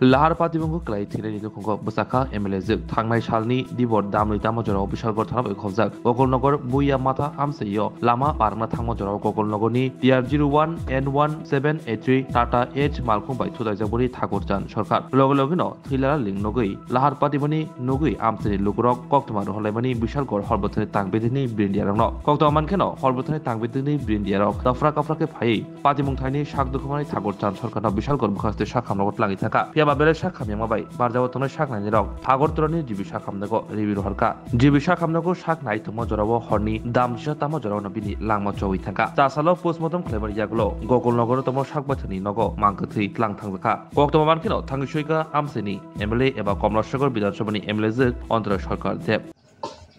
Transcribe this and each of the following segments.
लाहार पातिबंगो क्लाइ थिने नि दुखंगो बसाखा एमएलए जों थांनाय सालनि दिबर दामनि दामजराव बिशालगड़ थानाव खबजाक गगलनगर बुया माथा आमसेयो लामा पारना थांमजराव गगलनगरनि PR01 N1783 टाटा H मालखं बाय थुदाइजाबनि ठाकुरजान सरकार लगलगिनो थैलारा लिंक नगै लाहार पातिबनि नगै आमसेनि लुगरक कक्तमा रहलायमानि बिशालगड़ हरबथनि तांबेदिनि ब्रिन्डियारनो कक्तमानखेनो हरबथनि तांबेदिनि ब्रिन्डियारक दफ्रा कफ्राके फायै पातिबंथायनि साक दुखमानि ठाकुरजान सरकारनो बिशालगड़ मुखास्ते साखामनगत लागि थाका बाबेले शाखाम यमाबाय बारजाव तनो शाख नायनि रक फागरतरनि जिबि शाखामनगो रिबिर हरका जिबि शाखामनगो शाख नाय थमो जराव हरनि दाम जिसा तामो जराव नबिनि लांमा चौइ थांका तासालो पोस्टमर्टम खलेबर यागलो गगलनगर तमो शाख बाथनि नगो मांगथि क्लां थांका कक्तमा मानखिनो थांगिसयका आमसेनि एमएलए एबा कमलाशगर विधानसभानि एमएलए जों অন্তর সরকার দেব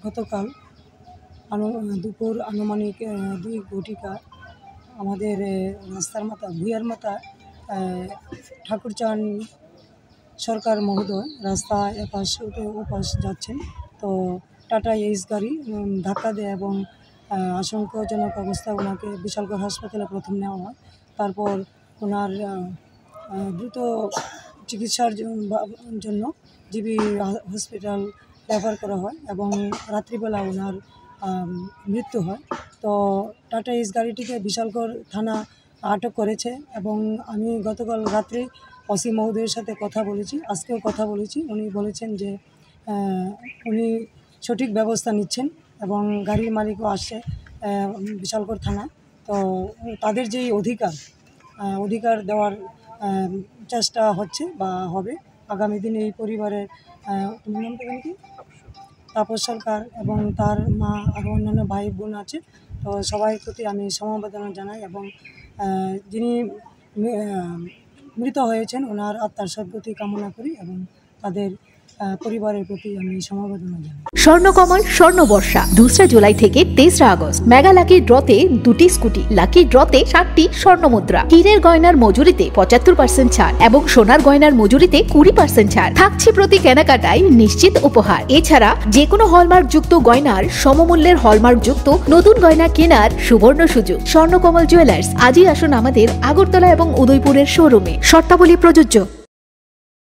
গতকাল দুপুর আনুমানিক 2 ঘটিকা আমাদের রাস্তার মাথা ভুইয়ার মাথা ঠাকুরচান সরকার মহোদয় রাস্তা এপাশ ওপাশ যাচ্ছেন তো টাটা এইচ গাড়ি ধাক্কা দেয় এবং আশঙ্কাজনক অবস্থায় ওনাকে বিশালগড় হাসপাতালে প্রথম নেওয়া হয়। তারপর ওনার দ্রুত চিকিৎসার জন্য জিবি হসপিটাল রেফার করা হয় এবং রাত্রিবেলা ওনার মৃত্যু হয়। তো টাটা এইচ গাড়িটিকে বিশালগড় থানা আটক করেছে এবং আমি গতকাল রাত্রে ওসি মহোদয়ের সাথে কথা বলেছি, আজকেও কথা বলেছি। উনি বলেছেন যে উনি সঠিক ব্যবস্থা নিচ্ছেন এবং গাড়ির মালিকও আসছে বিশালগড় থানা। তো তাদের যেই অধিকার দেওয়ার চেষ্টা হচ্ছে বা হবে আগামী দিনে এই পরিবারের কি তাপস সরকার এবং তার মা আরও অন্যান্য ভাই বোন আছে। তো সবাই প্রতি আমি সমবেদনা জানাই এবং যিনি মৃত হয়েছেন ওনার আত্মার সদ্গতি কামনা করি এবং তাদের পরিবারের প্রতি আমি সমবেদনা জানাই। স্বর্ণকমল স্বর্ণবর্ষা 2 জুলাই থেকে 23 আগস্ট মেগা লাকি ড্রতে 2টি স্কুটি, লাকি ড্রতে 7টি স্বর্ণ মুদ্রা, হীরের গয়নার মজুরিতে 75% ছাড় এবং সোনার গয়নার মজুরিতে 20% ছাড় থাকছে। প্রতি কেনাকাটায় নিশ্চিত উপহার। এছাড়া যে কোনো হলমার্ক যুক্ত গয়নার সমমূল্যের হলমার্ক যুক্ত নতুন গয়না কেনার সুবর্ণ সুযোগ। স্বর্ণকমল জুয়েলার্স, আজই আসুন আমাদের আগরতলা এবং উদয়পুরের শোরুমে। শর্তাবলী প্রযোজ্য।